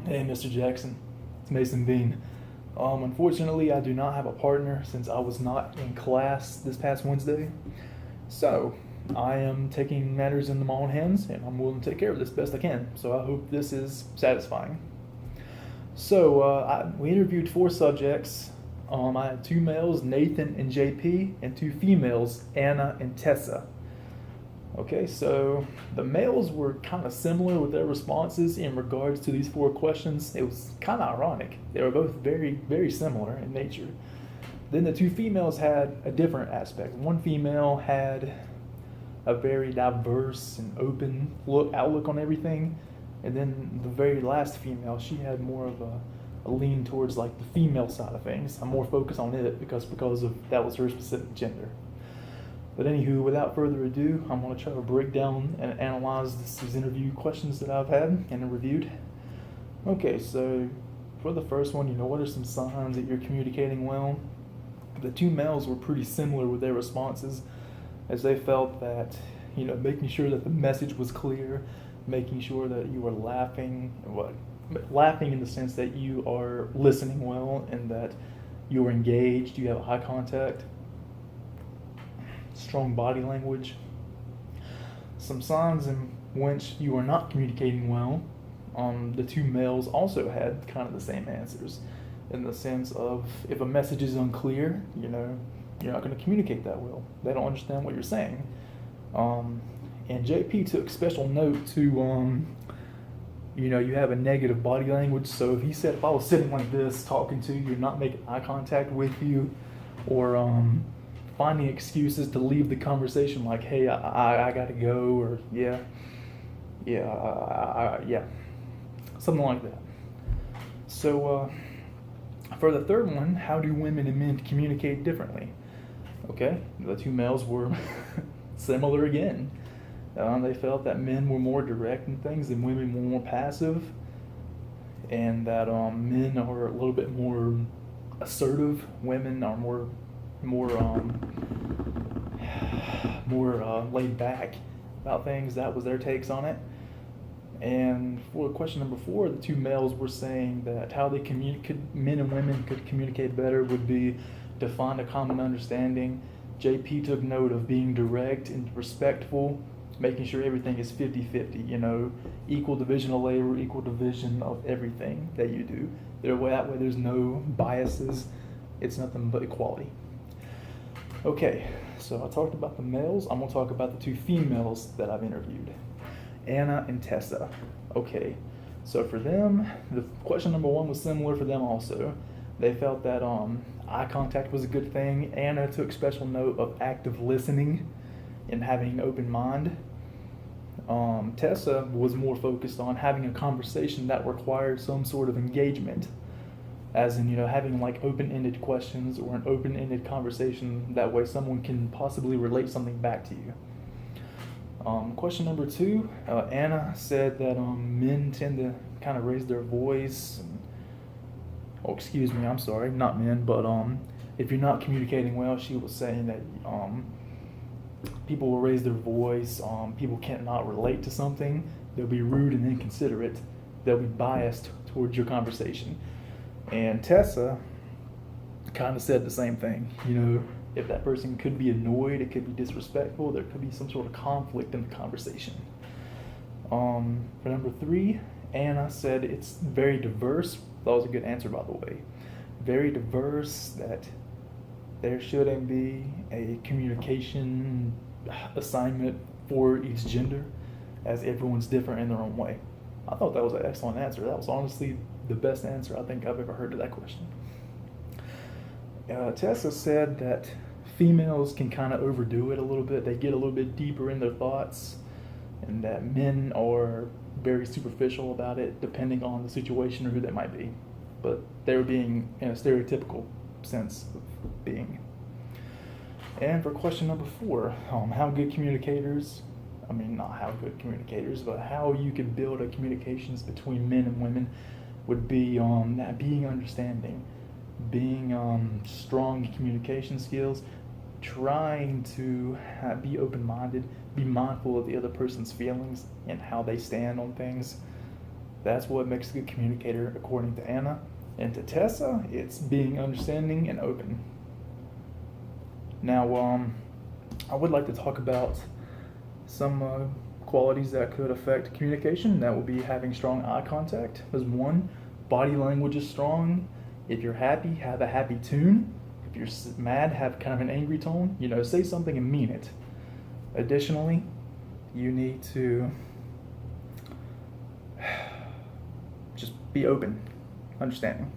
Hey, Mr. Jackson, it's Mason Bean. Unfortunately, I do not have a partner since I was not in class this past Wednesday. So, I am taking matters into my own hands and I'm willing to take care of this best I can. So, I hope this is satisfying. So, we interviewed 4 subjects. I had 2 males, Nathan and JP, and 2 females, Anna and Tessa. Okay, so the males were kind of similar with their responses in regards to these 4 questions. It was kind of ironic. They were both very, very similar in nature. Then the 2 females had a different aspect. One female had a very diverse and open outlook on everything, and then the very last female, she had more of a lean towards like the female side of things. I'm more focused on it because of that was her specific gender. But anywho, without further ado, I'm going to try to break down and analyze these interview questions that I've had and reviewed. Okay, so for the first one, what are some signs that you're communicating well? The 2 males were pretty similar with their responses, as they felt that, making sure that the message was clear, making sure that you were laughing in the sense that you are listening well and that you are engaged, you have eye contact, strong body language. Some signs in which you are not communicating well, the 2 males also had kind of the same answers, in the sense of if a message is unclear, you're not going to communicate that well. They don't understand what you're saying. And JP took special note to, you have a negative body language. So he said if I was sitting like this talking to you, not making eye contact with you, or finding excuses to leave the conversation, like, hey, I gotta go, or yeah, something like that. So for the third one, how do women and men communicate differently? Okay, the 2 males were similar again. They felt that men were more direct in things and women were more passive, and that men are a little bit more assertive. Women are more laid back about things. That was their takes on it. And for question number 4, the 2 males were saying that how they men and women could communicate better would be to find a common understanding. JP took note of being direct and respectful, making sure everything is 50-50, equal division of labor, equal division of everything that you do. That way there's no biases. It's nothing but equality. Okay, so I talked about the males. I'm going to talk about the 2 females that I've interviewed, Anna and Tessa. Okay, so for them, the question number 1 was similar for them also. They felt that eye contact was a good thing. Anna took special note of active listening and having an open mind. Tessa was more focused on having a conversation that required some sort of engagement, as in, having like open-ended questions or an open-ended conversation. That way someone can possibly relate something back to you. Question number 2, Anna said that men tend to kind of raise their voice. Excuse me, I'm sorry, not men, but if you're not communicating well, she was saying that people will raise their voice. People can't not relate to something. They'll be rude and inconsiderate. They'll be biased towards your conversation. And Tessa kind of said the same thing. If that person could be annoyed, it could be disrespectful, there could be some sort of conflict in the conversation. For number 3, Anna said it's very diverse. That was a good answer, by the way. Very diverse, that there shouldn't be a communication assignment for each gender, as everyone's different in their own way. I thought that was an excellent answer. That was honestly the best answer I think I've ever heard to that question. Tessa said that females can kind of overdo it a little bit. They get a little bit deeper in their thoughts, and that men are very superficial about it, depending on the situation or who they might be. But they're being in a stereotypical sense of being. And for question number 4, how good communicators, not how good communicators, but how you can build a communications between men and women would be that being understanding, being strong in communication skills, trying to be open-minded, be mindful of the other person's feelings and how they stand on things, That's what makes a good communicator, according to Anna. And to Tessa, it's being understanding and open. Now, I would like to talk about some qualities that could affect communication. That would be having strong eye contact as one. Body language is strong. If you're happy, have a happy tune. If you're mad, have kind of an angry tone. Say something and mean it. Additionally, you need to just be open, understanding.